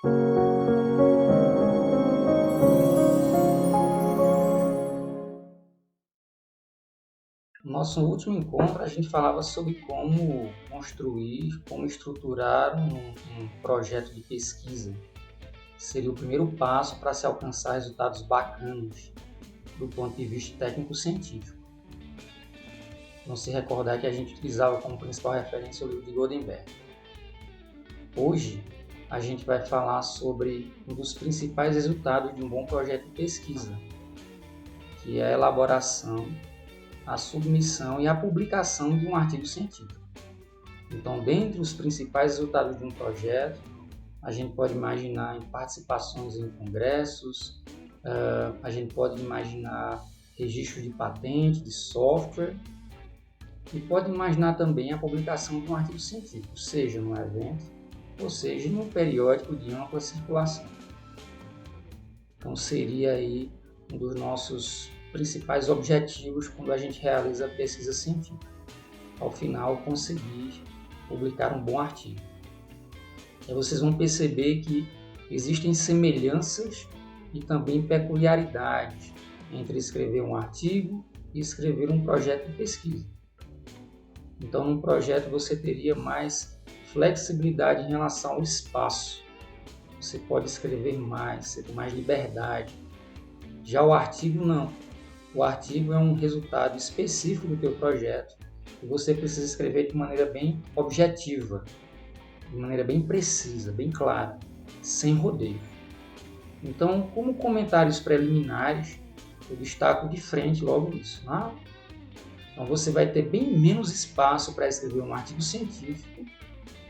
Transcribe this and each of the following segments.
No nosso último encontro, a gente falava sobre como construir, como estruturar um projeto de pesquisa. Seria o primeiro passo para se alcançar resultados bacanas do ponto de vista técnico-científico. Vamos se recordar que a gente utilizava como principal referência o livro de Goldenberg. Hoje, a gente vai falar sobre um dos principais resultados de um bom projeto de pesquisa, que é a elaboração, a submissão e a publicação de um artigo científico. Então, dentre os principais resultados de um projeto, a gente pode imaginar em participações em congressos, a gente pode imaginar registro de patente, de software, e pode imaginar também a publicação de um artigo científico, seja num evento, ou seja num periódico de ampla circulação. Então, seria aí um dos nossos principais objetivos quando a gente realiza a pesquisa científica. Ao final, conseguir publicar um bom artigo. E vocês vão perceber que existem semelhanças e também peculiaridades entre escrever um artigo e escrever um projeto de pesquisa. Então, num projeto você teria mais flexibilidade em relação ao espaço. Você pode escrever mais, você tem mais liberdade. Já o artigo não. O artigo é um resultado específico do teu projeto e você precisa escrever de maneira bem objetiva, de maneira bem precisa, bem clara, sem rodeio. Então, como comentários preliminares, eu destaco de frente logo isso. Né? Então, você vai ter bem menos espaço para escrever um artigo científico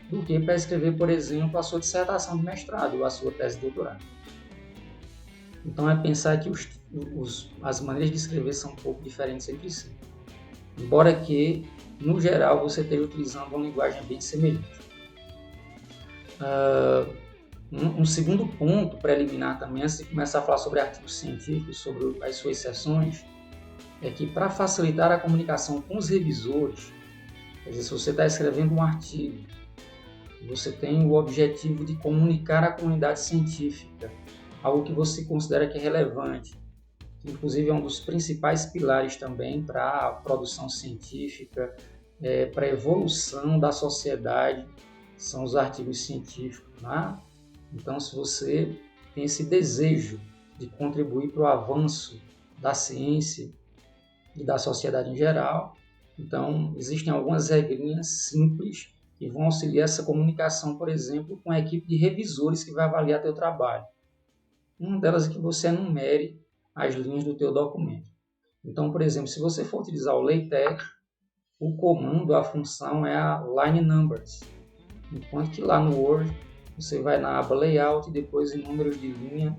do que para escrever, por exemplo, a sua dissertação de mestrado ou a sua tese de doutorado. Então, é pensar que as maneiras de escrever são um pouco diferentes entre si. Embora que, no geral, você esteja utilizando uma linguagem bem semelhante. Um segundo ponto preliminar também, antes de começar a falar sobre artigos científicos, sobre as suas seções, é que para facilitar a comunicação com os revisores, quer dizer, se você está escrevendo um artigo, você tem o objetivo de comunicar à comunidade científica algo que você considera que é relevante, que inclusive é um dos principais pilares também para a produção científica, para a evolução da sociedade, são os artigos científicos. Né? Então, se você tem esse desejo de contribuir para o avanço da ciência e da sociedade em geral, então existem algumas regrinhas simples que vão auxiliar essa comunicação, por exemplo, com a equipe de revisores que vai avaliar teu trabalho. Uma delas é que você enumere as linhas do teu documento. Então, por exemplo, se você for utilizar o LaTeX, o comando, a função é a line numbers, enquanto que lá no Word você vai na aba Layout e depois em números de linha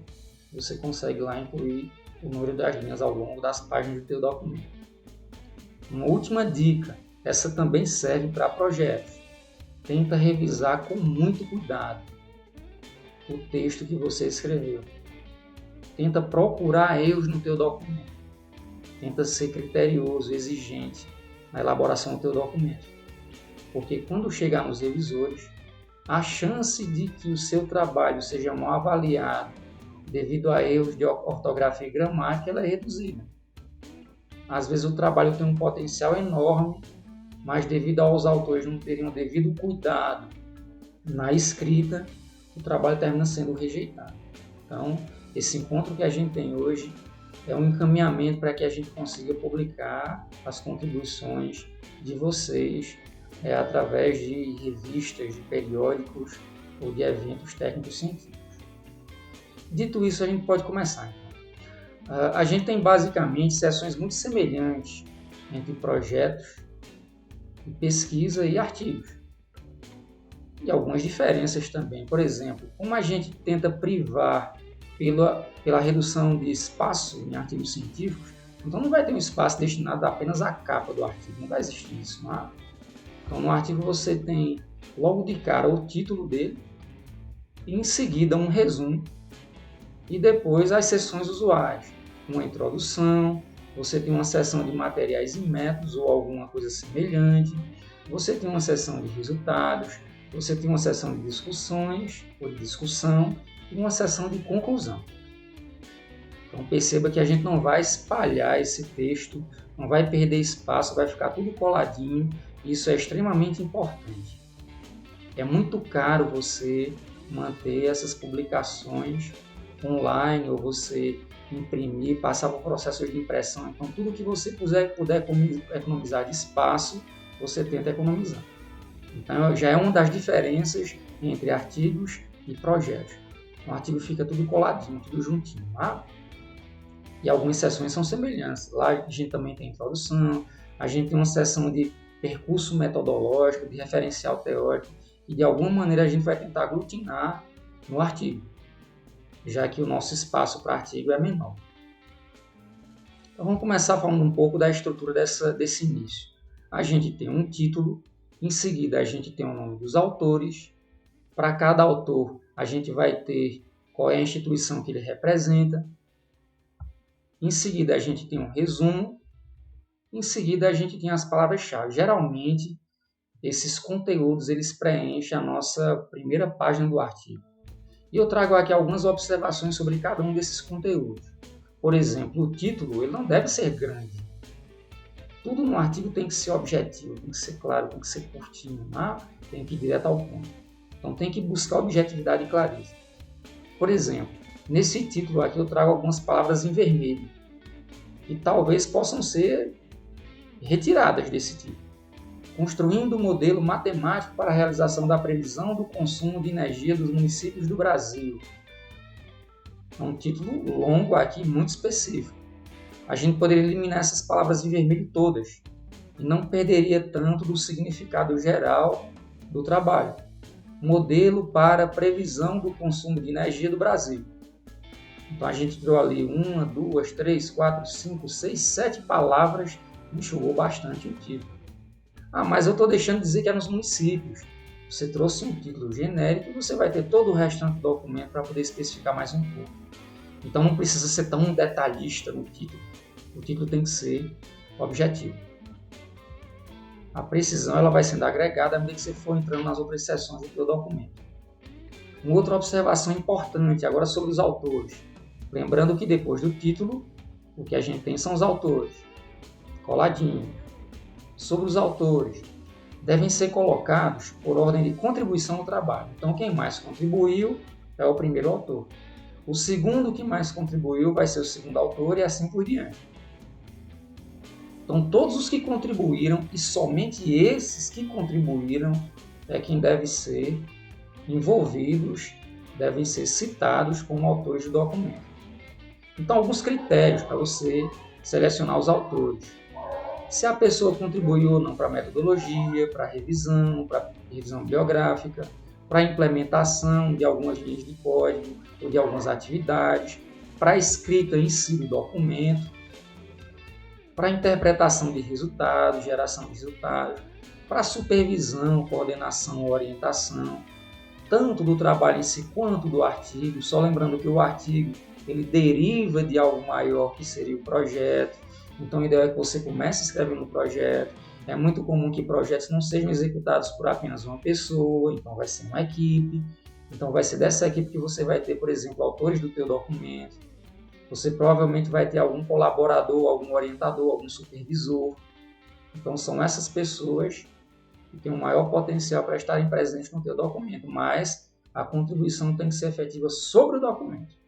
você consegue lá incluir o número das linhas ao longo das páginas do teu documento. Uma última dica, essa também serve para projetos. Tenta revisar com muito cuidado o texto que você escreveu. Tenta procurar erros no teu documento. Tenta ser criterioso, exigente na elaboração do teu documento. Porque quando chegar nos revisores, a chance de que o seu trabalho seja mal avaliado devido a erros de ortografia e gramática ela é reduzida. Às vezes o trabalho tem um potencial enorme, mas devido aos autores não terem o devido cuidado na escrita, o trabalho termina sendo rejeitado. Então, esse encontro que a gente tem hoje é um encaminhamento para que a gente consiga publicar as contribuições de vocês através de revistas, de periódicos ou de eventos técnicos científicos. Dito isso, a gente pode começar. A gente tem basicamente seções muito semelhantes entre projetos de pesquisa e artigos. E algumas diferenças também. Por exemplo, como a gente tenta privar pela redução de espaço em artigos científicos, então não vai ter um espaço destinado apenas à capa do artigo, não vai existir isso. Não é? Então no artigo você tem logo de cara o título dele, e em seguida um resumo, e depois as seções usuais, uma introdução, você tem uma seção de materiais e métodos ou alguma coisa semelhante, você tem uma seção de resultados, você tem uma seção de discussões ou de discussão e uma seção de conclusão. Então perceba que a gente não vai espalhar esse texto, não vai perder espaço, vai ficar tudo coladinho. Isso é extremamente importante. É muito caro você manter essas publicações online ou você imprimir, passar por processos de impressão. Então tudo que você puder economizar de espaço, você tenta economizar. Então já é uma das diferenças entre artigos e projetos. O artigo fica tudo coladinho, tudo juntinho. Tá? E algumas seções são semelhantes. Lá a gente também tem introdução, a gente tem uma seção de percurso metodológico, de referencial teórico, e de alguma maneira a gente vai tentar aglutinar no artigo, já que o nosso espaço para artigo é menor. Então vamos começar falando um pouco da estrutura desse início. A gente tem um título, em seguida a gente tem o nome dos autores. Para cada autor a gente vai ter qual é a instituição que ele representa. Em seguida, a gente tem um resumo. Em seguida, a gente tem as palavras-chave. Geralmente, esses conteúdos eles preenchem a nossa primeira página do artigo. E eu trago aqui algumas observações sobre cada um desses conteúdos. Por exemplo, o título ele não deve ser grande. Tudo no artigo tem que ser objetivo, tem que ser claro, tem que ser curtinho, tem que ir direto ao ponto. Então, tem que buscar objetividade e clareza. Por exemplo, nesse título aqui eu trago algumas palavras em vermelho, que talvez possam ser retiradas desse título. Construindo um modelo matemático para a realização da previsão do consumo de energia dos municípios do Brasil. É um título longo aqui, muito específico. A gente poderia eliminar essas palavras em vermelho todas e não perderia tanto do significado geral do trabalho. Modelo para previsão do consumo de energia do Brasil. Então a gente criou ali 1, 2, 3, 4, 5, 6, 7 palavras, enxugou bastante o título. Mas eu estou deixando de dizer que é nos municípios. Você trouxe um título genérico e você vai ter todo o restante do documento para poder especificar mais um pouco. Então não precisa ser tão detalhista no título. O título tem que ser objetivo. A precisão ela vai sendo agregada à medida que você for entrando nas outras seções do seu documento. Uma outra observação importante agora sobre os autores. Lembrando que depois do título, o que a gente tem são os autores, coladinho. Sobre os autores, devem ser colocados por ordem de contribuição no trabalho. Então, quem mais contribuiu é o primeiro autor. O segundo que mais contribuiu vai ser o segundo autor e assim por diante. Então, todos os que contribuíram e somente esses que contribuíram é quem deve ser envolvidos, devem ser citados como autores do documento. Então, alguns critérios para você selecionar os autores. Se a pessoa contribuiu ou não para a metodologia, para a revisão bibliográfica, para a implementação de algumas linhas de código ou de algumas atividades, para a escrita em si do documento, para a interpretação de resultados, geração de resultados, para a supervisão, coordenação, orientação, tanto do trabalho em si quanto do artigo. Só lembrando que o artigo ele deriva de algo maior que seria o projeto. Então a ideia é que você comece escrevendo o projeto. É muito comum que projetos não sejam executados por apenas uma pessoa, então vai ser uma equipe. Então vai ser dessa equipe que você vai ter, por exemplo, autores do teu documento. Você provavelmente vai ter algum colaborador, algum orientador, algum supervisor. Então são essas pessoas que têm um maior potencial para estarem presentes no teu documento, mas a contribuição tem que ser efetiva sobre o documento.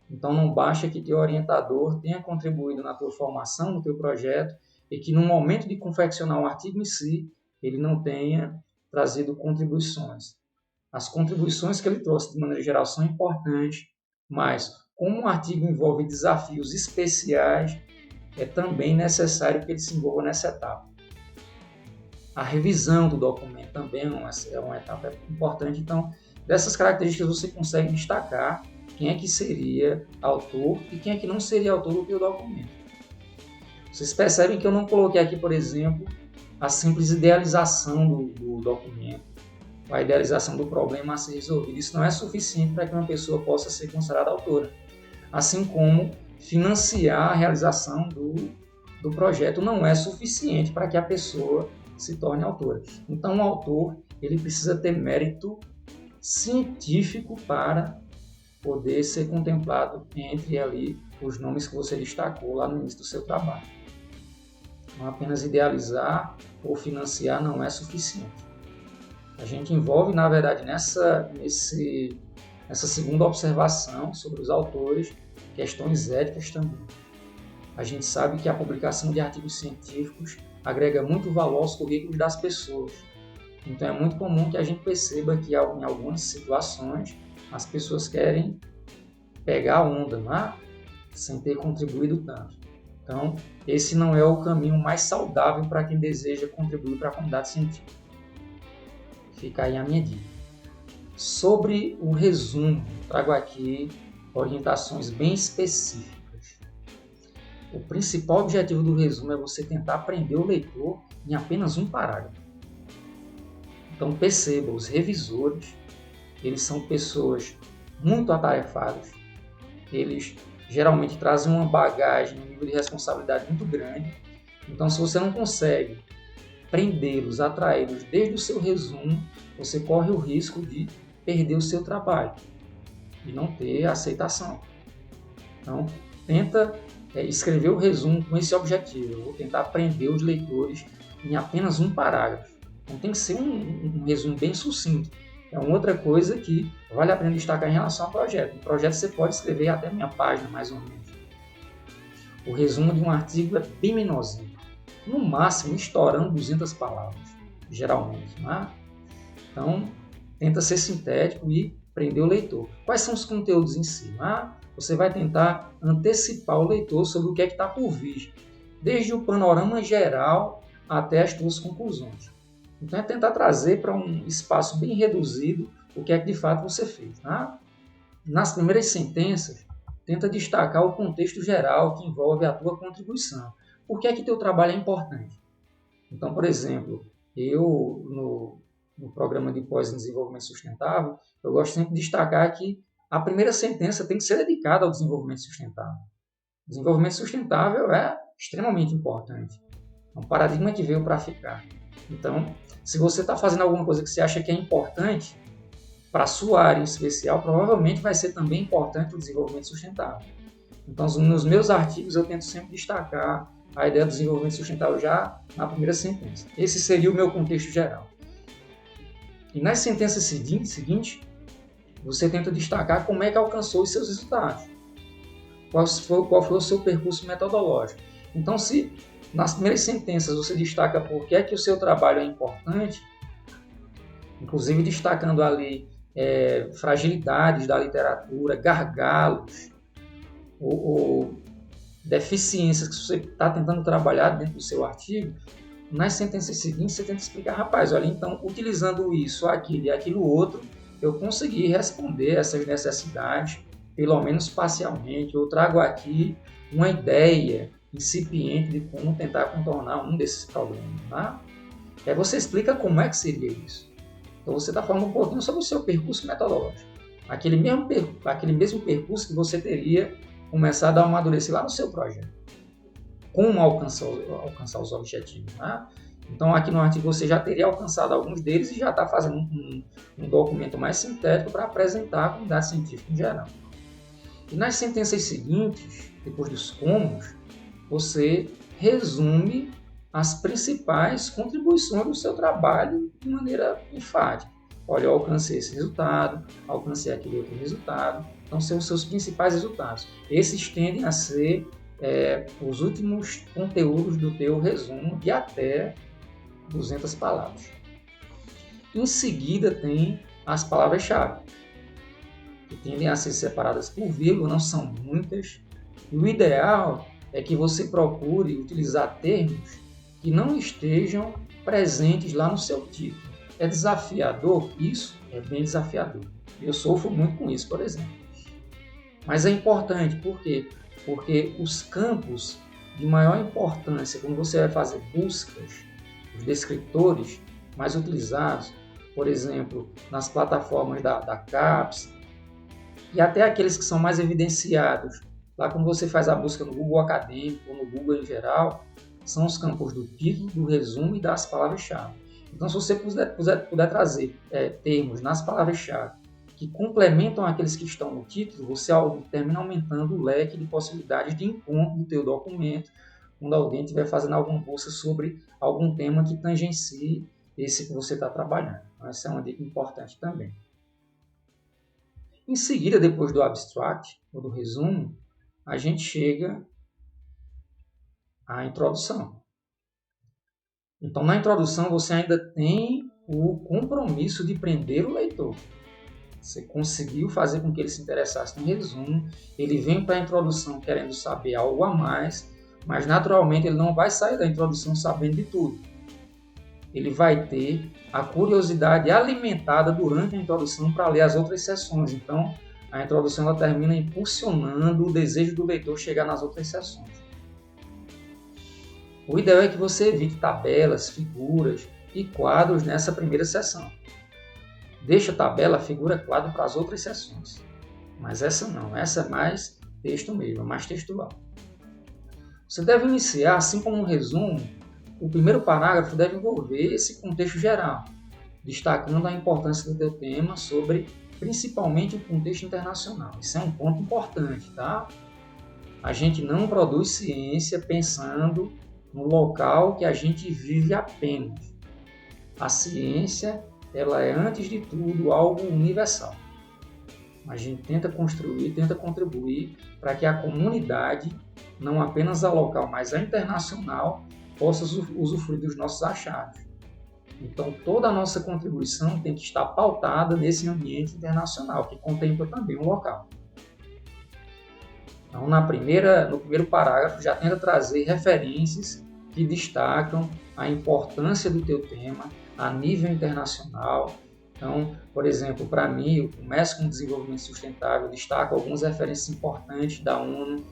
Então não basta que teu orientador tenha contribuído na tua formação, no teu projeto, e que no momento de confeccionar um artigo em si, ele não tenha trazido contribuições. As contribuições que ele trouxe, de maneira geral, são importantes, mas como um artigo envolve desafios especiais, é também necessário que ele se envolva nessa etapa. A revisão do documento também é uma etapa importante. Então, dessas características você consegue destacar quem é que seria autor e quem é que não seria autor do teu documento. Vocês percebem que eu não coloquei aqui, por exemplo, a simples idealização do documento, a idealização do problema a ser resolvido. Isso não é suficiente para que uma pessoa possa ser considerada autora. Assim como financiar a realização do projeto não é suficiente para que a pessoa se torne autora. Então, o autor ele precisa ter mérito científico para poder ser contemplado entre ali os nomes que você destacou lá no início do seu trabalho. Não apenas idealizar ou financiar não é suficiente. A gente envolve, na verdade, nessa segunda observação sobre os autores, questões éticas também. A gente sabe que a publicação de artigos científicos agrega muito valor aos currículos das pessoas. Então é muito comum que a gente perceba que em algumas situações as pessoas querem pegar a onda, né? Sem ter contribuído tanto. Então, esse não é o caminho mais saudável para quem deseja contribuir para a comunidade científica. Fica aí a minha dica. Sobre o resumo, trago aqui orientações bem específicas. O principal objetivo do resumo é você tentar prender o leitor em apenas um parágrafo. Então perceba, os revisores, eles são pessoas muito atarefadas, eles geralmente trazem uma bagagem, um nível de responsabilidade muito grande. Então, se você não consegue prendê-los, atraí-los desde o seu resumo, você corre o risco de perder o seu trabalho e não ter aceitação. Então, tenta escrever o resumo com esse objetivo. Eu vou tentar prender os leitores em apenas um parágrafo. Então, tem que ser um resumo bem sucinto. É uma outra coisa que vale a pena destacar em relação ao projeto. No projeto você pode escrever até meia página, mais ou menos. O resumo de um artigo é bem menorzinho. No máximo, estourando 200 palavras, geralmente. Né? Então, tenta ser sintético e prender o leitor. Quais são os conteúdos em si? Você vai tentar antecipar o leitor sobre o que é que está por vir, desde o panorama geral até as suas conclusões. Então, é tentar trazer para um espaço bem reduzido o que é que de fato você fez. Tá? Nas primeiras sentenças, tenta destacar o contexto geral que envolve a tua contribuição. Por que é que teu trabalho é importante? Então, por exemplo, eu no programa de pós em desenvolvimento sustentável, eu gosto sempre de destacar que a primeira sentença tem que ser dedicada ao desenvolvimento sustentável. O desenvolvimento sustentável é extremamente importante. É um paradigma que veio para ficar. Então, se você está fazendo alguma coisa que você acha que é importante, para a sua área em especial, provavelmente vai ser também importante o desenvolvimento sustentável. Então, nos meus artigos, eu tento sempre destacar a ideia do desenvolvimento sustentável já na primeira sentença. Esse seria o meu contexto geral. E nas sentenças seguintes, você tenta destacar como é que alcançou os seus resultados. Qual foi o seu percurso metodológico. Então, se nas primeiras sentenças você destaca por que é que o seu trabalho é importante, inclusive destacando ali fragilidades da literatura, gargalos ou deficiências que você está tentando trabalhar dentro do seu artigo, nas sentenças seguintes você tenta explicar, rapaz, olha, então, utilizando isso, aquilo e aquilo outro, eu consegui responder essas necessidades, pelo menos parcialmente. Eu trago aqui uma ideia incipiente de como tentar contornar um desses problemas. Tá? Aí você explica como é que seria isso. Então você está falando um pouquinho sobre o seu percurso metodológico. Aquele mesmo percurso que você teria começado a amadurecer lá no seu projeto. Como alcançar os objetivos. Tá? Então aqui no artigo você já teria alcançado alguns deles e já está fazendo um documento mais sintético para apresentar à comunidade científica em geral. E nas sentenças seguintes, depois dos comos, você resume as principais contribuições do seu trabalho de maneira enfática. Olha, eu alcancei esse resultado, alcancei aquele outro resultado. Então, são os seus principais resultados. Esses tendem a ser os últimos conteúdos do teu resumo de até 200 palavras. Em seguida, tem as palavras-chave, que tendem a ser separadas por vírgula, não são muitas. E o ideal é que você procure utilizar termos que não estejam presentes lá no seu título. É desafiador? Isso é bem desafiador. Eu sofro muito com isso, por exemplo. Mas é importante, por quê? Porque os campos de maior importância, quando você vai fazer buscas, os descritores mais utilizados, por exemplo, nas plataformas da CAPES, e até aqueles que são mais evidenciados, lá quando você faz a busca no Google Acadêmico ou no Google em geral, são os campos do título, do resumo e das palavras-chave. Então, se você puder trazer termos nas palavras-chave que complementam aqueles que estão no título, você termina aumentando o leque de possibilidades de encontro do teu documento quando alguém estiver fazendo alguma busca sobre algum tema que tangencie esse que você está trabalhando. Então, essa é uma dica importante também. Em seguida, depois do abstract, ou do resumo, a gente chega à introdução. Então, na introdução, você ainda tem o compromisso de prender o leitor. Você conseguiu fazer com que ele se interessasse no resumo, ele vem para a introdução querendo saber algo a mais, mas naturalmente ele não vai sair da introdução sabendo de tudo. Ele vai ter a curiosidade alimentada durante a introdução para ler as outras seções. Então, a introdução ela termina impulsionando o desejo do leitor chegar nas outras seções. O ideal é que você evite tabelas, figuras e quadros nessa primeira seção. Deixa tabela, figura, quadro para as outras seções. Mas essa não, essa é mais texto mesmo, é mais textual. Você deve iniciar, assim como um resumo, o primeiro parágrafo deve envolver esse contexto geral, destacando a importância do teu tema sobre, principalmente, o contexto internacional. Isso é um ponto importante, tá? A gente não produz ciência pensando no local que a gente vive apenas. A ciência, ela é, antes de tudo, algo universal. A gente tenta construir, tenta contribuir para que a comunidade, não apenas a local, mas a internacional, possa usufruir dos nossos achados. Então, toda a nossa contribuição tem que estar pautada nesse ambiente internacional, que contempla também o local. Então, no primeiro parágrafo, já tenta trazer referências que destacam a importância do teu tema a nível internacional. Então, por exemplo, para mim, o Comércio com Desenvolvimento Sustentável destaca algumas referências importantes da ONU.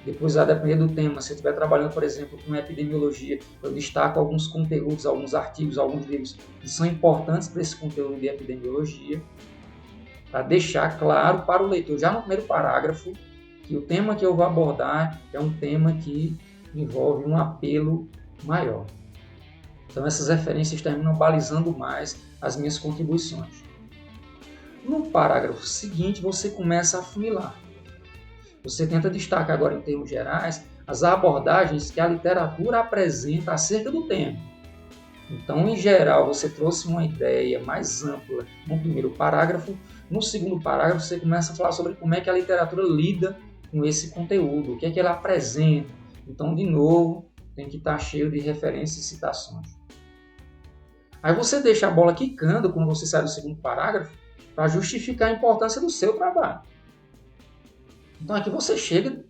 Depois, a depender do tema, se eu estiver trabalhando, por exemplo, com epidemiologia, eu destaco alguns conteúdos, alguns artigos, alguns livros que são importantes para esse conteúdo de epidemiologia, para deixar claro para o leitor, já no primeiro parágrafo, que o tema que eu vou abordar é um tema que envolve um apelo maior. Então, essas referências terminam balizando mais as minhas contribuições. No parágrafo seguinte, você começa a afunilar. Você tenta destacar agora, em termos gerais, as abordagens que a literatura apresenta acerca do tema. Então, em geral, você trouxe uma ideia mais ampla no primeiro parágrafo. No segundo parágrafo, você começa a falar sobre como é que a literatura lida com esse conteúdo, o que é que ela apresenta. Então, de novo, tem que estar cheio de referências e citações. Aí você deixa a bola quicando quando você sai do segundo parágrafo para justificar a importância do seu trabalho. Então, aqui você chega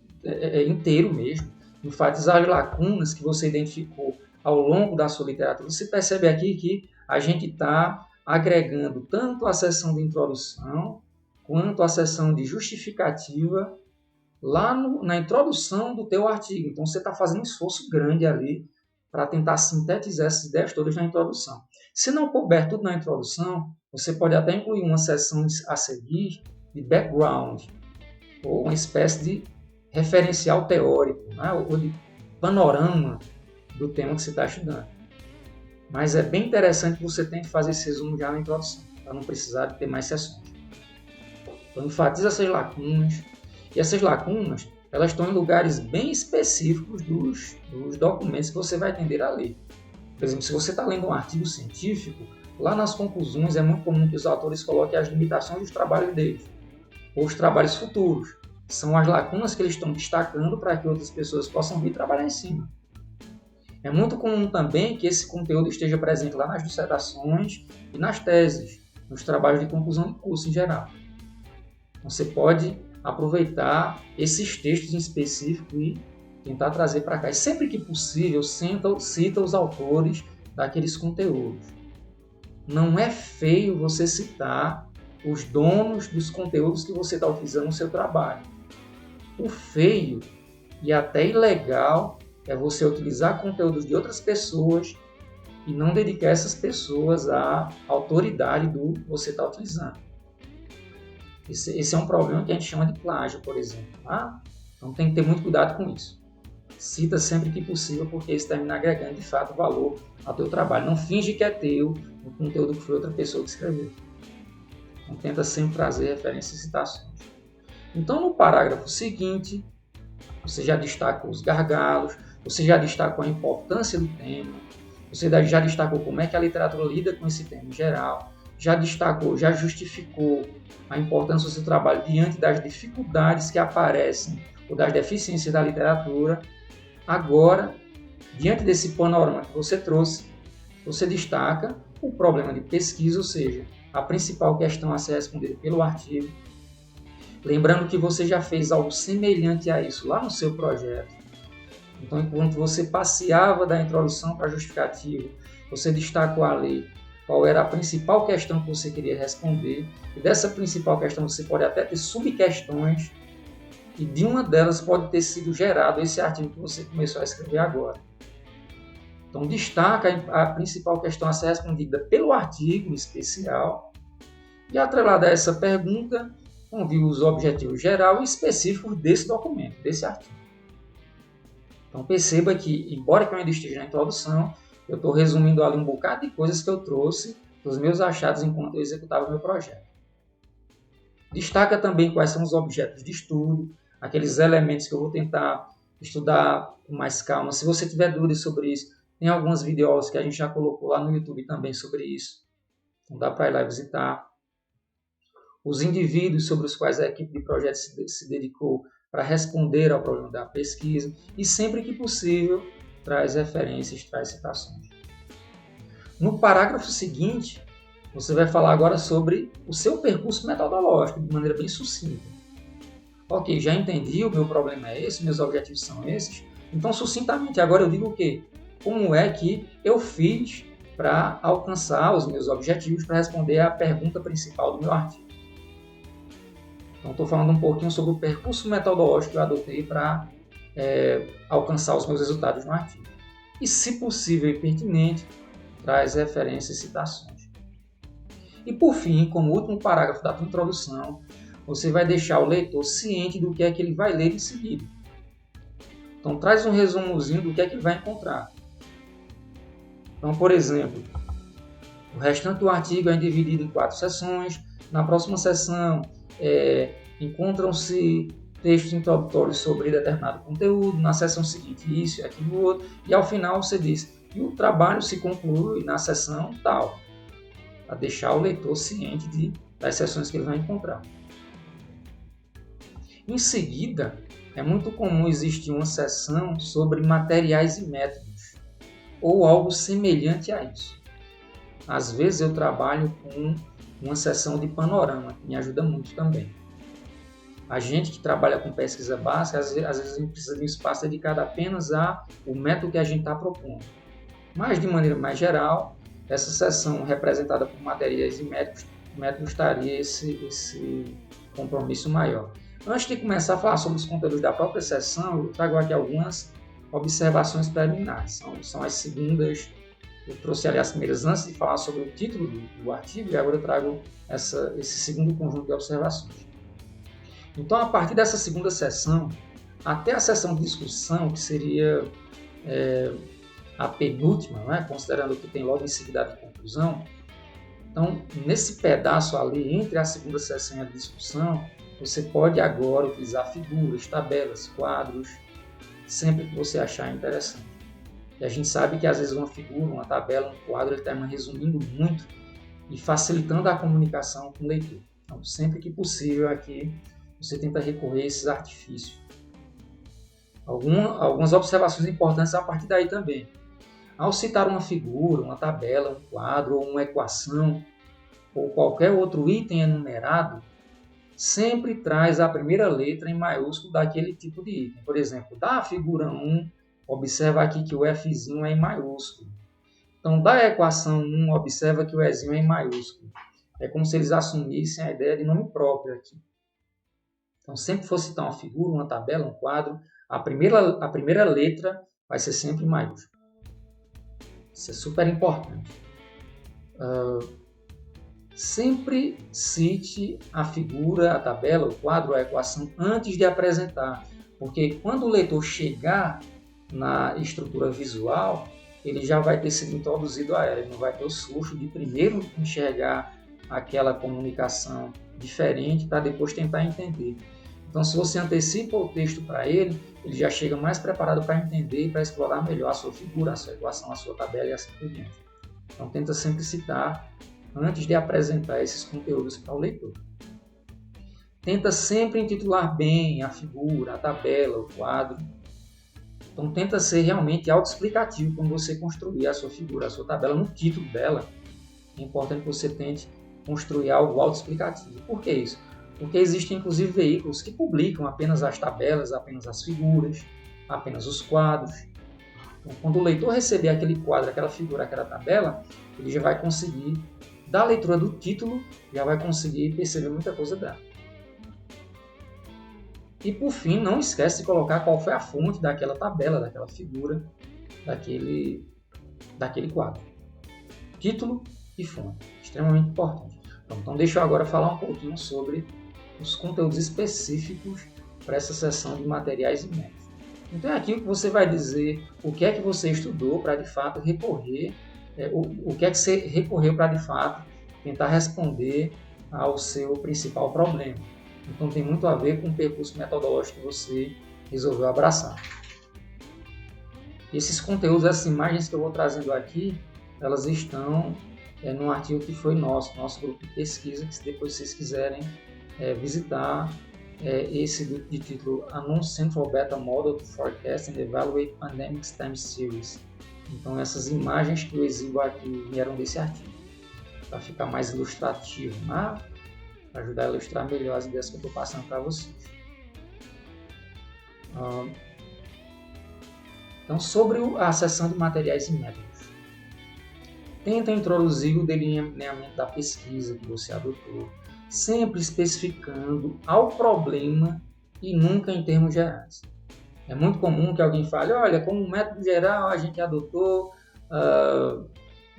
inteiro mesmo, enfatizar as lacunas que você identificou ao longo da sua literatura. Você percebe aqui que a gente está agregando tanto a seção de introdução quanto a seção de justificativa lá na introdução do teu artigo. Então, você está fazendo um esforço grande ali para tentar sintetizar essas ideias todas na introdução. Se não couber tudo na introdução, você pode até incluir uma seção a seguir de background, ou uma espécie de referencial teórico, né? Ou de panorama do tema que você está estudando. Mas é bem interessante que você tente fazer esse resumo já na introdução, para não precisar de ter mais sessões. Então, enfatiza essas lacunas. E essas lacunas, elas estão em lugares bem específicos dos documentos que você vai tender a ler. Por exemplo, se você está lendo um artigo científico, lá nas conclusões é muito comum que os autores coloquem as limitações dos trabalhos deles, ou os trabalhos futuros. São as lacunas que eles estão destacando para que outras pessoas possam vir trabalhar em cima. É muito comum também que esse conteúdo esteja presente lá nas dissertações e nas teses, nos trabalhos de conclusão de curso em geral. Você pode aproveitar esses textos em específico e tentar trazer para cá. E sempre que possível, cita os autores daqueles conteúdos. Não é feio você citar os donos dos conteúdos que você está utilizando no seu trabalho. O feio e até ilegal é você utilizar conteúdos de outras pessoas e não dedicar essas pessoas à autoridade do que você está utilizando. Esse é um problema que a gente chama de plágio, por exemplo. Tá? Então tem que ter muito cuidado com isso. Cita sempre que possível, porque isso termina agregando de fato valor ao teu trabalho. Não finge que é teu o conteúdo que foi outra pessoa que escreveu. Então tenta sempre trazer referências e citações. Então no parágrafo seguinte, você já destacou os gargalos, você já destacou a importância do tema, você já destacou como é que a literatura lida com esse tema em geral, já destacou, já justificou a importância do seu trabalho diante das dificuldades que aparecem ou das deficiências da literatura. Agora, diante desse panorama que você trouxe, você destaca o problema de pesquisa, ou seja, a principal questão a ser respondida pelo artigo. Lembrando que você já fez algo semelhante a isso lá no seu projeto. Então, enquanto você passeava da introdução para a justificativa, você destacou ali qual era a principal questão que você queria responder. E dessa principal questão você pode até ter subquestões, e de uma delas pode ter sido gerado esse artigo que você começou a escrever agora. Então, destaca a principal questão a ser respondida pelo artigo especial, e atrelada a essa pergunta, convive os objetivos gerais e específicos desse documento, desse artigo. Então perceba que, embora que eu ainda esteja na introdução, eu estou resumindo ali um bocado de coisas que eu trouxe dos meus achados enquanto eu executava o meu projeto. Destaca também quais são os objetos de estudo, aqueles elementos que eu vou tentar estudar com mais calma. Se você tiver dúvidas sobre isso, tem algumas videoaulas que a gente já colocou lá no YouTube também sobre isso. Então dá para ir lá visitar. Os indivíduos sobre os quais a equipe de projeto se dedicou para responder ao problema da pesquisa e, sempre que possível, traz referências, traz citações. No parágrafo seguinte, você vai falar agora sobre o seu percurso metodológico, de maneira bem sucinta. Ok, já entendi, o meu problema é esse, meus objetivos são esses. Então, sucintamente, agora eu digo o quê? Como é que eu fiz para alcançar os meus objetivos, para responder à pergunta principal do meu artigo. Então, estou falando um pouquinho sobre o percurso metodológico que eu adotei para alcançar os meus resultados no artigo. E, se possível e pertinente, traz referências e citações. E, por fim, como último parágrafo da tua introdução, você vai deixar o leitor ciente do que é que ele vai ler em seguida. Então, traz um resumozinho do que é que ele vai encontrar. Então, por exemplo, o restante do artigo é dividido em 4 seções. Na próxima seção, encontram-se textos introdutórios sobre determinado conteúdo, na seção seguinte isso e aquilo outro, e ao final você diz, e o trabalho se conclui na seção tal, para deixar o leitor ciente das seções que ele vai encontrar. Em seguida, é muito comum existir uma seção sobre materiais e métodos, ou algo semelhante a isso. Às vezes eu trabalho com uma seção de panorama, que me ajuda muito também. A gente que trabalha com pesquisa básica, às vezes a gente precisa de um espaço dedicado apenas ao método que a gente está propondo. Mas, de maneira mais geral, essa seção representada por materiais e métodos estaria esse compromisso maior. Antes de começar a falar sobre os conteúdos da própria seção, eu trago aqui algumas observações preliminares. São as segundas. Eu trouxe ali as primeiras antes de falar sobre o título do artigo, e agora eu trago esse segundo conjunto de observações. Então, a partir dessa segunda seção, até a seção de discussão, que seria a penúltima, né, considerando que tem logo em seguida a conclusão, então, nesse pedaço ali, entre a segunda seção e a discussão, você pode agora utilizar figuras, tabelas, quadros, sempre que você achar interessante. E a gente sabe que às vezes uma figura, uma tabela, um quadro, ele termina resumindo muito e facilitando a comunicação com o leitor. Então, sempre que possível aqui, você tenta recorrer a esses artifícios. Algumas observações importantes a partir daí também. Ao citar uma figura, uma tabela, um quadro, ou uma equação, ou qualquer outro item enumerado, sempre traz a primeira letra em maiúsculo daquele tipo de item. Por exemplo, da figura 1, observa aqui que o Fzinho é em maiúsculo. Então, da equação 1, observa que o Ezinho é em maiúsculo. É como se eles assumissem a ideia de nome próprio aqui. Então, sempre que for citar uma figura, uma tabela, um quadro, a primeira letra vai ser sempre em maiúsculo. Isso é super importante. Sempre cite a figura, a tabela, o quadro, a equação antes de apresentar. Porque quando o leitor chegar na estrutura visual, ele já vai ter sido introduzido a ela, ele não vai ter o susto de primeiro enxergar aquela comunicação diferente para depois tentar entender. Então, se você antecipa o texto para ele, ele já chega mais preparado para entender e para explorar melhor a sua figura, a sua equação, a sua tabela e assim por diante. Então, tenta sempre citar antes de apresentar esses conteúdos para o leitor. Tenta sempre intitular bem a figura, a tabela, o quadro. Então, tenta ser realmente autoexplicativo quando você construir a sua figura, a sua tabela. No título dela, é importante que você tente construir algo autoexplicativo. Por que isso? Porque existem, inclusive, veículos que publicam apenas as tabelas, apenas as figuras, apenas os quadros. Então, quando o leitor receber aquele quadro, aquela figura, aquela tabela, ele já vai conseguir, da leitura do título, já vai conseguir perceber muita coisa dela. E, por fim, não esquece de colocar qual foi a fonte daquela tabela, daquela figura, daquele quadro. Título e fonte. Extremamente importante. Então, deixa eu agora falar um pouquinho sobre os conteúdos específicos para essa seção de materiais e métodos. Então, é aqui que você vai dizer o que é que você estudou para, de fato, recorrer, o que é que você recorreu para, de fato, tentar responder ao seu principal problema. Então, tem muito a ver com o percurso metodológico que você resolveu abraçar. Esses conteúdos, essas imagens que eu vou trazendo aqui, elas estão num artigo que foi nosso grupo de pesquisa, que depois vocês quiserem visitar, esse de título A Non-Central Beta Model to Forecast and Evaluate Pandemic Time Series. Então, essas imagens que eu exibo aqui vieram desse artigo, para ficar mais ilustrativo, né? Para ajudar a ilustrar melhor as ideias que eu estou passando para vocês. Então, sobre a seção de materiais e métodos. Tenta introduzir o delineamento da pesquisa que você adotou, sempre especificando ao problema e nunca em termos gerais. É muito comum que alguém fale, olha, como método geral a gente adotou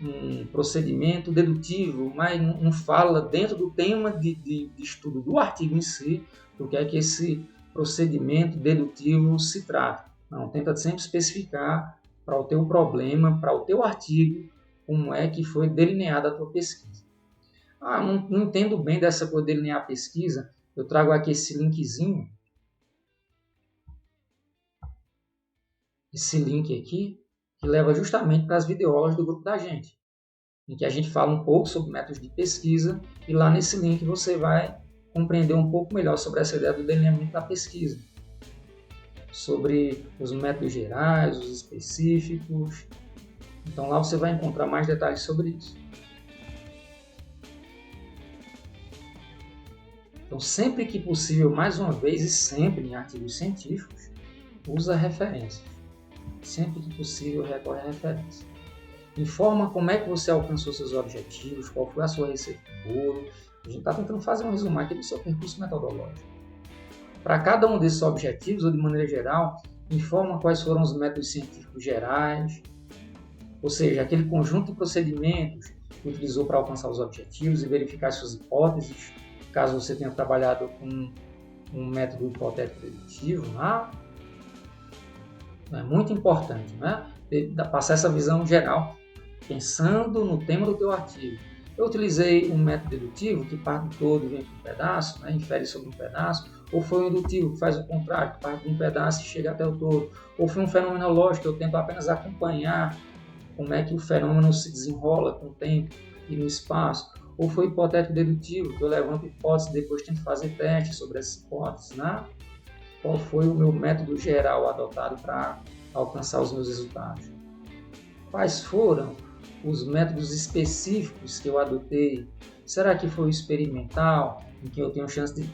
um procedimento dedutivo, mas não fala dentro do tema de estudo do artigo em si, do que é que esse procedimento dedutivo se trata. Não, tenta sempre especificar para o teu problema, para o teu artigo, como é que foi delineada a tua pesquisa. Não entendo bem dessa coisa de delinear a pesquisa, eu trago aqui esse linkzinho, esse link aqui, que leva justamente para as videoaulas do grupo da gente, em que a gente fala um pouco sobre métodos de pesquisa, e lá nesse link você vai compreender um pouco melhor sobre essa ideia do delineamento da pesquisa, sobre os métodos gerais, os específicos. Então lá você vai encontrar mais detalhes sobre isso. Então, sempre que possível, mais uma vez, e sempre em artigos científicos, usa referências. Sempre que possível, recorre a referências. Informa como é que você alcançou seus objetivos, qual foi a sua receita de bolo. A gente está tentando fazer um resumo aqui do seu percurso metodológico. Para cada um desses objetivos, ou de maneira geral, informa quais foram os métodos científicos gerais, ou seja, aquele conjunto de procedimentos que utilizou para alcançar os objetivos e verificar suas hipóteses, caso você tenha trabalhado com um método hipotético dedutivo, né? É muito importante, né? Passar essa visão geral, pensando no tema do teu artigo. Eu utilizei um método dedutivo que parte do todo e vem para um pedaço, né? Infere sobre um pedaço, ou foi um indutivo que faz o contrário, que parte de um pedaço e chega até o todo, ou foi um fenomenológico que eu tento apenas acompanhar como é que o fenômeno se desenrola com o tempo e no espaço, ou foi hipotético dedutivo, que eu levanto hipóteses e depois tento fazer testes sobre essas hipóteses, né? Qual foi o meu método geral adotado para alcançar os meus resultados? Quais foram os métodos específicos que eu adotei? Será que foi o experimental, em que eu tenho chance de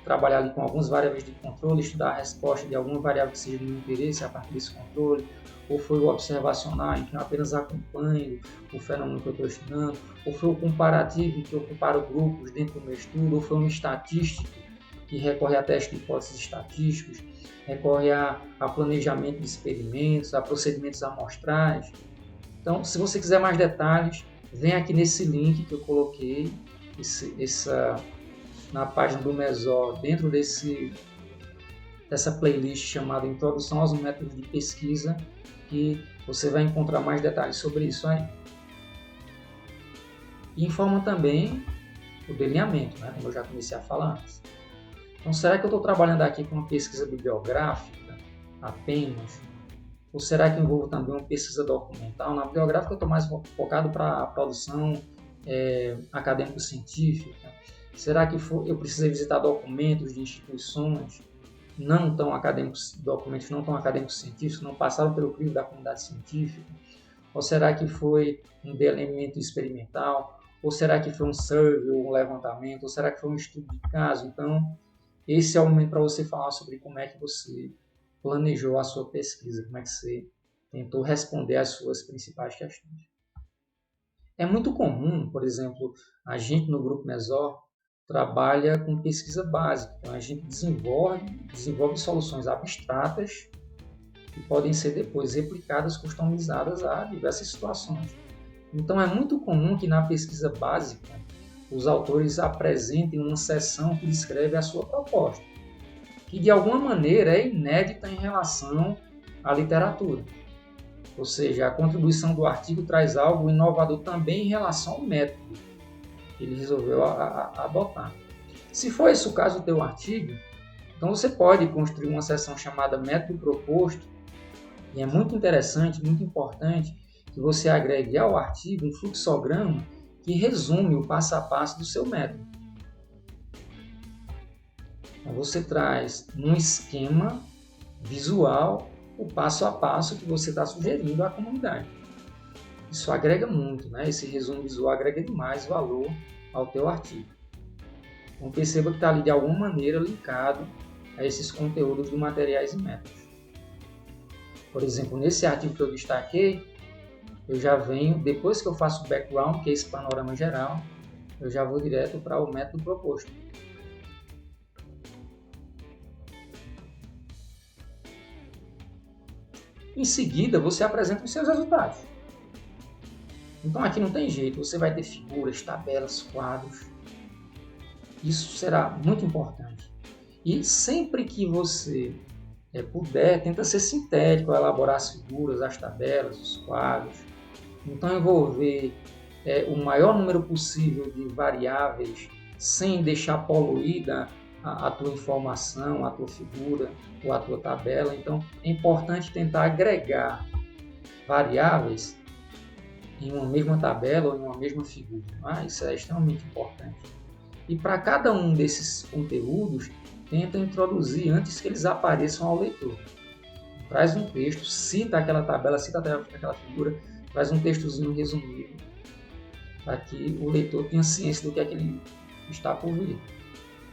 trabalhar ali com algumas variáveis de controle, estudar a resposta de alguma variável que seja do meu interesse a partir desse controle? Ou foi o observacional, em que eu apenas acompanho o fenômeno que eu estou estudando? Ou foi o comparativo, em que eu comparo grupos dentro do meu estudo? Ou foi um estatístico, que recorre a testes de hipóteses estatísticos, recorre a planejamento de experimentos, a procedimentos amostrais? Então, se você quiser mais detalhes, vem aqui nesse link que eu coloquei, na página do Mesor, dentro dessa playlist chamada Introdução aos Métodos de Pesquisa, que você vai encontrar mais detalhes sobre isso aí. E informa também o delineamento, né, como eu já comecei a falar antes. Então, será que eu estou trabalhando aqui com uma pesquisa bibliográfica apenas? Ou será que envolvo também uma pesquisa documental? Na bibliográfica eu estou mais focado para a produção acadêmico-científica. Será que eu precisei visitar documentos de instituições não tão acadêmicos, documentos não tão acadêmicos científicos, não passaram pelo crivo da comunidade científica? Ou será que foi um delineamento experimental? Ou será que foi um survey, um levantamento? Ou será que foi um estudo de caso? Então, esse é o momento para você falar sobre como é que você planejou a sua pesquisa, como é que você tentou responder às suas principais questões. É muito comum, por exemplo, a gente no Grupo Mesor trabalha com pesquisa básica. Então, a gente desenvolve soluções abstratas que podem ser depois replicadas, customizadas a diversas situações. Então, é muito comum que na pesquisa básica os autores apresentem uma seção que descreve a sua proposta, que de alguma maneira é inédita em relação à literatura. Ou seja, a contribuição do artigo traz algo inovador também em relação ao método que ele resolveu adotar. Se for esse o caso do teu artigo, então você pode construir uma seção chamada método proposto, e é muito interessante, muito importante que você agregue ao artigo um fluxograma que resume o passo a passo do seu método. Então você traz num esquema visual o passo a passo que você está sugerindo à comunidade. Isso agrega muito, né? Esse resumo visual agrega demais valor ao teu artigo. Então perceba que está ali de alguma maneira linkado a esses conteúdos do materiais e métodos. Por exemplo, nesse artigo que eu destaquei, eu já venho, depois que eu faço o background, que é esse panorama geral, eu já vou direto para o método proposto. Em seguida, você apresenta os seus resultados. Então aqui não tem jeito, você vai ter figuras, tabelas, quadros. Isso será muito importante. E sempre que você puder, tenta ser sintético, elaborar as figuras, as tabelas, os quadros. Então envolver o maior número possível de variáveis sem deixar poluída a tua informação, a tua figura ou a tua tabela. Então é importante tentar agregar variáveis em uma mesma tabela ou em uma mesma figura. Isso é extremamente importante. E para cada um desses conteúdos, tenta introduzir antes que eles apareçam ao leitor. Traz um texto, cita aquela tabela, cita aquela figura, traz um textozinho resumido para que o leitor tenha ciência do que é que ele está por vir.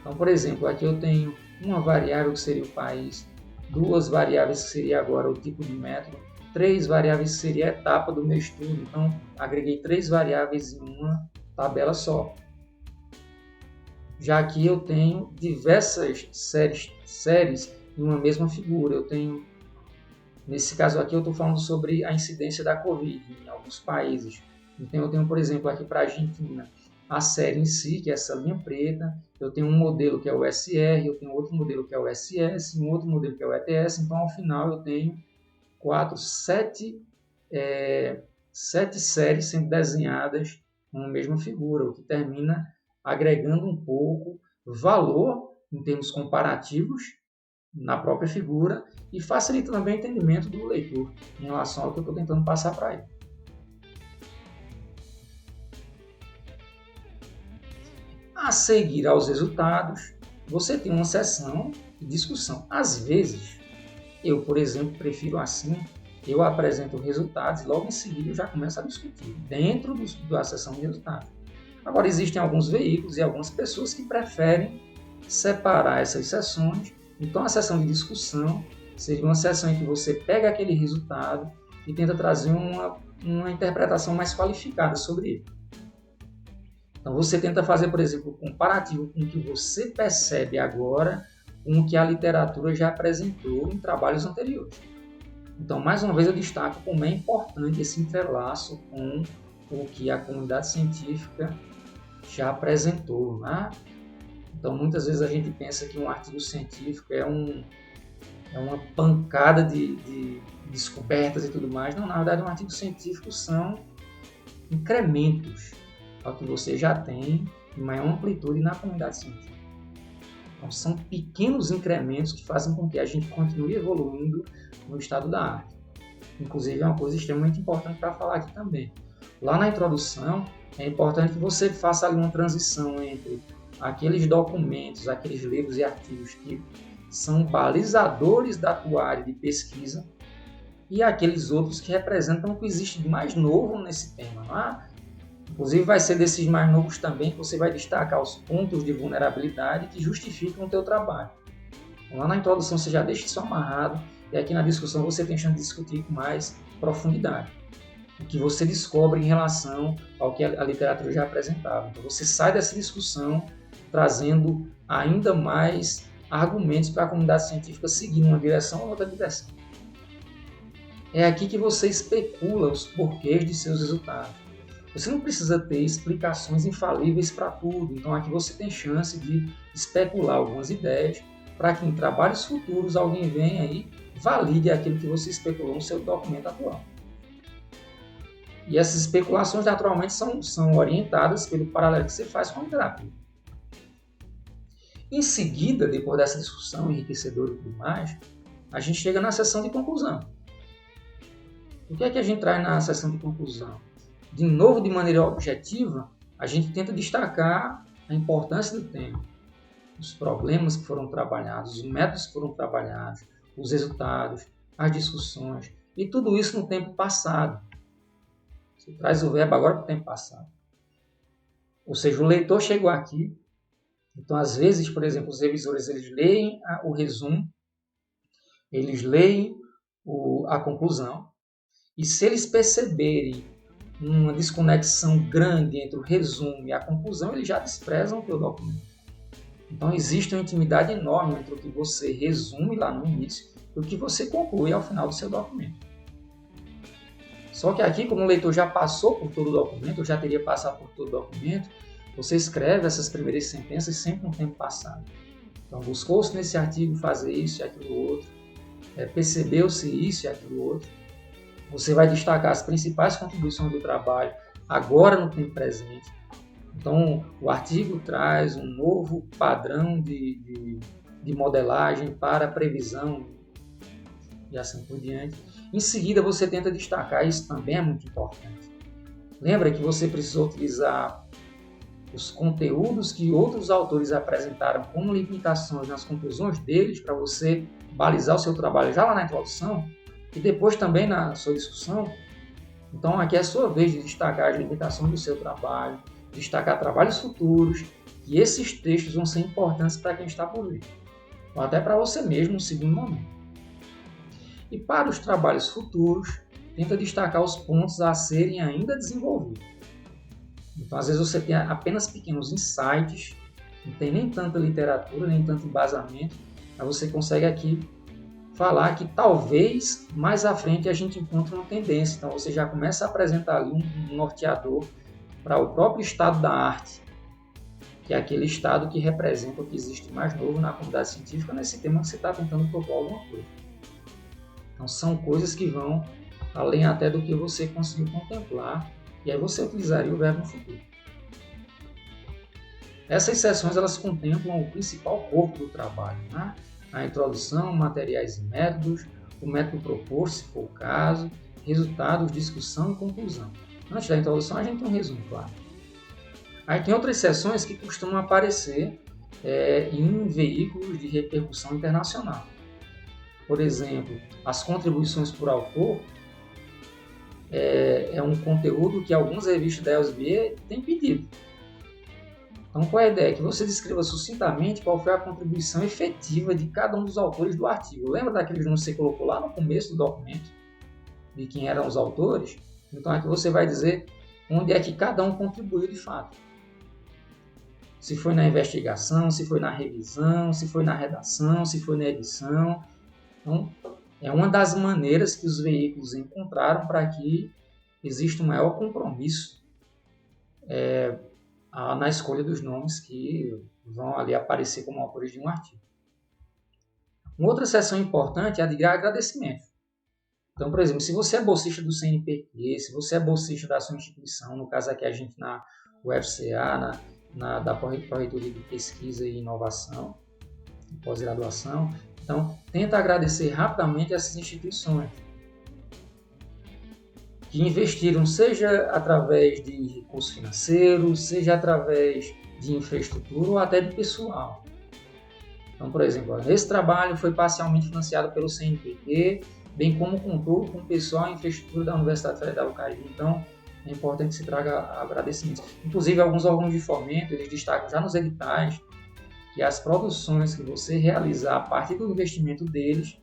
Então, por exemplo, aqui eu tenho uma variável que seria o país, duas variáveis que seria agora o tipo de método, três variáveis que seria a etapa do meu estudo. Então, agreguei 3 variáveis em uma tabela só. Já aqui eu tenho diversas séries em uma mesma figura. Eu tenho, nesse caso aqui, eu estou falando sobre a incidência da Covid em alguns países. Então, eu tenho, por exemplo, aqui para a Argentina, a série em si, que é essa linha preta. Eu tenho um modelo que é o SR, eu tenho outro modelo que é o SS, um outro modelo que é o ETS. Então, ao final, eu tenho 7 séries sendo desenhadas numa mesma figura, o que termina agregando um pouco valor em termos comparativos na própria figura e facilita também o entendimento do leitor em relação ao que eu estou tentando passar para ele. A seguir aos resultados, você tem uma sessão de discussão. Às vezes, eu, por exemplo, prefiro assim, eu apresento resultados e logo em seguida eu já começo a discutir dentro da sessão de resultados. Agora, existem alguns veículos e algumas pessoas que preferem separar essas sessões. Então, a sessão de discussão seria uma sessão em que você pega aquele resultado e tenta trazer uma interpretação mais qualificada sobre ele. Então, você tenta fazer, por exemplo, um comparativo com o que você percebe agora com o que a literatura já apresentou em trabalhos anteriores. Então, mais uma vez, eu destaco como é importante esse entrelaço com o que a comunidade científica já apresentou, né? Então, muitas vezes a gente pensa que um artigo científico é um é uma pancada de descobertas e tudo mais. Não, na verdade, um artigo científico são incrementos ao que você já tem em maior amplitude na comunidade científica. Então, são pequenos incrementos que fazem com que a gente continue evoluindo no estado da arte. Inclusive, é uma coisa extremamente importante para falar aqui também. Lá na introdução, é importante que você faça ali uma transição entre aqueles documentos, aqueles livros e artigos que são balizadores da tua área de pesquisa e aqueles outros que representam o que existe de mais novo nesse tema. Não é? Inclusive, vai ser desses mais novos também que você vai destacar os pontos de vulnerabilidade que justificam o teu trabalho. Então, lá na introdução você já deixa isso amarrado e aqui na discussão você tem chance de discutir com mais profundidade o que você descobre em relação ao que a literatura já apresentava. Então você sai dessa discussão trazendo ainda mais argumentos para a comunidade científica seguir uma direção ou outra direção. É aqui que você especula os porquês de seus resultados. Você não precisa ter explicações infalíveis para tudo, então aqui você tem chance de especular algumas ideias para que em trabalhos futuros alguém venha e valide aquilo que você especulou no seu documento atual. E essas especulações, naturalmente, são orientadas pelo paralelo que você faz com a literatura. Em seguida, depois dessa discussão enriquecedora e tudo mais, a gente chega na sessão de conclusão. O que é que a gente traz na sessão de conclusão? De novo, de maneira objetiva, a gente tenta destacar a importância do tema, os problemas que foram trabalhados, os métodos que foram trabalhados, os resultados, as discussões, e tudo isso no tempo passado. Você traz o verbo agora para o tempo passado. Ou seja, o leitor chegou aqui. Então, às vezes, por exemplo, os revisores eles leem o resumo, eles leem a conclusão, e se eles perceberem uma desconexão grande entre o resumo e a conclusão, eles já desprezam o teu documento. Então, existe uma intimidade enorme entre o que você resume lá no início e o que você conclui ao final do seu documento. Só que aqui, como o leitor já passou por todo o documento, ou já teria passado por todo o documento, você escreve essas primeiras sentenças sempre no tempo passado. Então, buscou-se nesse artigo fazer isso e aquilo outro, percebeu-se isso e aquilo outro. Você vai destacar as principais contribuições do trabalho agora no tempo presente. Então, o artigo traz um novo padrão de modelagem para a previsão e assim por diante. Em seguida, você tenta destacar, isso também é muito importante. Lembra que você precisou utilizar os conteúdos que outros autores apresentaram como limitações nas conclusões deles para você balizar o seu trabalho já lá na introdução e depois também na sua discussão? Então, aqui é a sua vez de destacar as limitações do seu trabalho, destacar trabalhos futuros, e esses textos vão ser importantes para quem está por vir, ou até para você mesmo no segundo momento. E para os trabalhos futuros, tenta destacar os pontos a serem ainda desenvolvidos. Então, às vezes você tem apenas pequenos insights, não tem nem tanta literatura, nem tanto embasamento, mas você consegue aqui falar que talvez mais à frente a gente encontre uma tendência. Então, você já começa a apresentar ali um norteador para o próprio estado da arte, que é aquele estado que representa o que existe mais novo na comunidade científica nesse tema que você está tentando propor alguma coisa. Então, são coisas que vão além até do que você conseguiu contemplar, e aí você utilizaria o verbo no futuro. Essas seções elas contemplam o principal corpo do trabalho, né? A introdução, materiais e métodos, o método proposto, se for o caso, resultados, discussão e conclusão. Antes da introdução, a gente tem um resumo, claro. Aí tem outras seções que costumam aparecer em veículos de repercussão internacional. Por exemplo, as contribuições por autor é um conteúdo que algumas revistas da Elsevier têm pedido. Então, qual é a ideia? Que você descreva sucintamente qual foi a contribuição efetiva de cada um dos autores do artigo. Lembra daqueles nomes que você colocou lá no começo do documento? De quem eram os autores? Então, aqui você vai dizer onde é que cada um contribuiu de fato. Se foi na investigação, se foi na revisão, se foi na redação, se foi na edição. Então, é uma das maneiras que os veículos encontraram para que exista um maior compromisso na escolha dos nomes que vão ali aparecer como autores de um artigo. Uma outra seção importante é a de agradecimento. Então, por exemplo, se você é bolsista do CNPq, se você é bolsista da sua instituição, no caso aqui a gente na UFCA, da Pró-Reitoria de Pesquisa e Inovação, pós-graduação, então tenta agradecer rapidamente essas instituições que investiram, seja através de recursos financeiros, seja através de infraestrutura ou até de pessoal. Então, por exemplo, esse trabalho foi parcialmente financiado pelo CNPq, bem como contou com o pessoal e infraestrutura da Universidade Federal do Cariri. Então, é importante que se traga agradecimentos. Inclusive, alguns órgãos de fomento, eles destacam já nos editais que as produções que você realizar a partir do investimento deles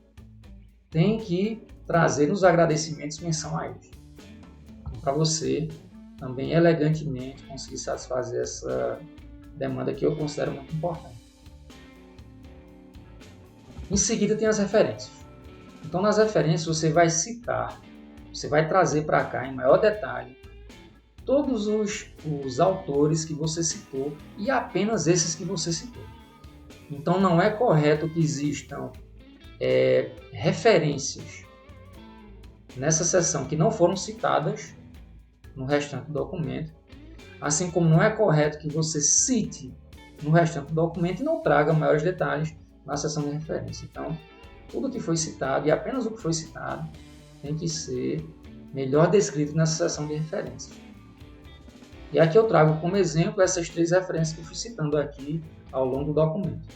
tem que trazer os agradecimentos menção a eles. Então, para você também elegantemente conseguir satisfazer essa demanda que eu considero muito importante. Em seguida tem as referências. Então nas referências você vai citar, você vai trazer para cá em maior detalhe todos os autores que você citou e apenas esses que você citou. Então não é correto que existam referências nessa seção que não foram citadas no restante do documento, assim como não é correto que você cite no restante do documento e não traga maiores detalhes na seção de referência. Então, tudo que foi citado e apenas o que foi citado tem que ser melhor descrito nessa seção de referências. E aqui eu trago como exemplo essas 3 referências que eu fui citando aqui ao longo do documento.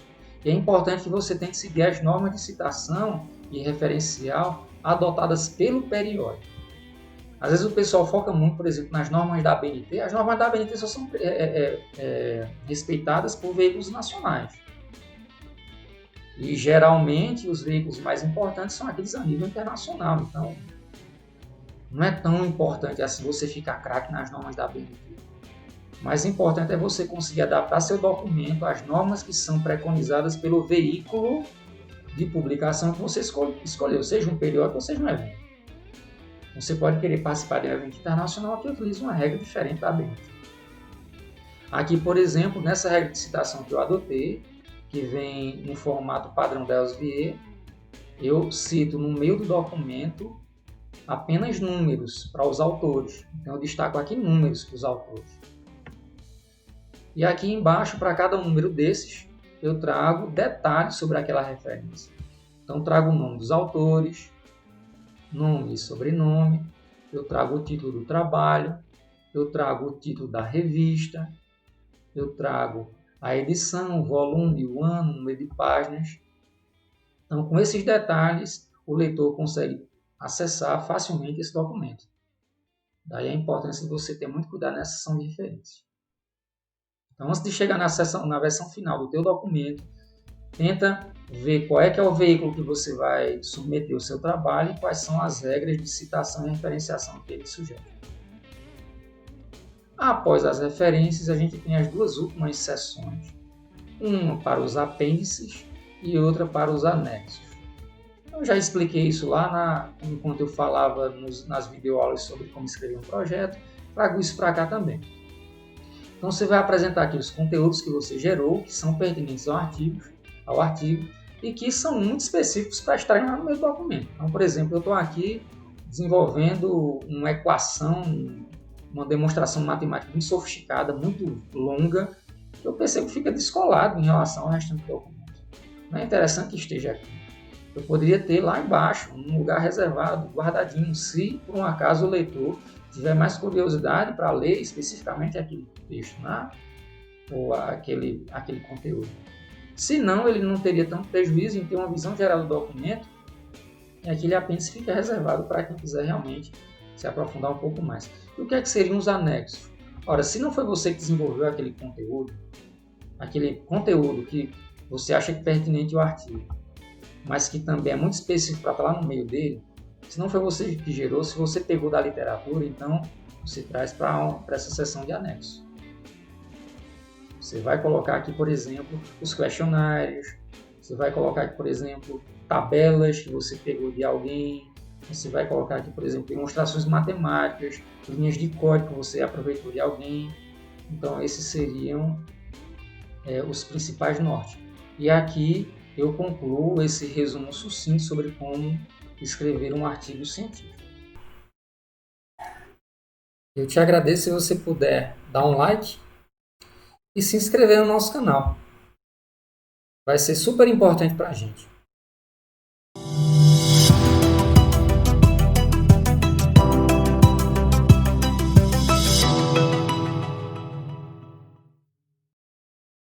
E é importante que você tente seguir as normas de citação e referencial adotadas pelo periódico. Às vezes o pessoal foca muito, por exemplo, nas normas da ABNT. As normas da ABNT só são respeitadas por veículos nacionais. E geralmente os veículos mais importantes são aqueles a nível internacional. Então, não é tão importante assim você ficar craque nas normas da ABNT. O mais importante é você conseguir adaptar seu documento às normas que são preconizadas pelo veículo de publicação que você escolheu, seja um periódico ou seja um evento. Você pode querer participar de um evento internacional que utiliza uma regra diferente da ABNT. Aqui, por exemplo, nessa regra de citação que eu adotei, que vem no formato padrão da Elsevier, eu cito no meio do documento apenas números para os autores. Então eu destaco aqui números para os autores. E aqui embaixo, para cada número desses, eu trago detalhes sobre aquela referência. Então trago o nome dos autores, nome e sobrenome, eu trago o título do trabalho, eu trago o título da revista, eu trago a edição, o volume, o ano, o número de páginas. Então, com esses detalhes, o leitor consegue acessar facilmente esse documento. Daí a importância de você ter muito cuidado nessa seção de referência. Então, antes de chegar na versão final do teu documento, tenta ver qual é o veículo que você vai submeter o seu trabalho e quais são as regras de citação e referenciação que ele sugere. Após as referências, a gente tem as 2 últimas seções, uma para os apêndices e outra para os anexos. Eu já expliquei isso lá enquanto eu falava nas videoaulas sobre como escrever um projeto, trago isso para cá também. Então você vai apresentar aqui os conteúdos que você gerou, que são pertinentes ao artigo e que são muito específicos para estarem lá no meu documento. Então, por exemplo, eu estou aqui desenvolvendo uma equação, uma demonstração matemática muito sofisticada, muito longa, que eu percebo que fica descolado em relação ao restante do documento. Não é interessante que esteja aqui. Eu poderia ter lá embaixo, um lugar reservado, guardadinho, se por um acaso o leitor tiver mais curiosidade para ler especificamente aquele texto, né? Ou aquele conteúdo. Se não, ele não teria tanto prejuízo em ter uma visão geral do documento e aquele apêndice fica reservado para quem quiser realmente se aprofundar um pouco mais. E o que é que seriam os anexos? Ora, se não foi você que desenvolveu aquele conteúdo que você acha que é pertinente ao artigo, mas que também é muito específico para estar lá no meio dele, se não foi você que gerou, se você pegou da literatura, então você traz para essa seção de anexo. Você vai colocar aqui, por exemplo, os questionários, você vai colocar aqui, por exemplo, tabelas que você pegou de alguém, você vai colocar aqui, por exemplo, demonstrações matemáticas, linhas de código que você aproveitou de alguém. Então, esses seriam os principais nortes. E aqui eu concluo esse resumo sucinto sobre como escrever um artigo científico. Eu te agradeço se você puder dar um like e se inscrever no nosso canal. Vai ser super importante para a gente.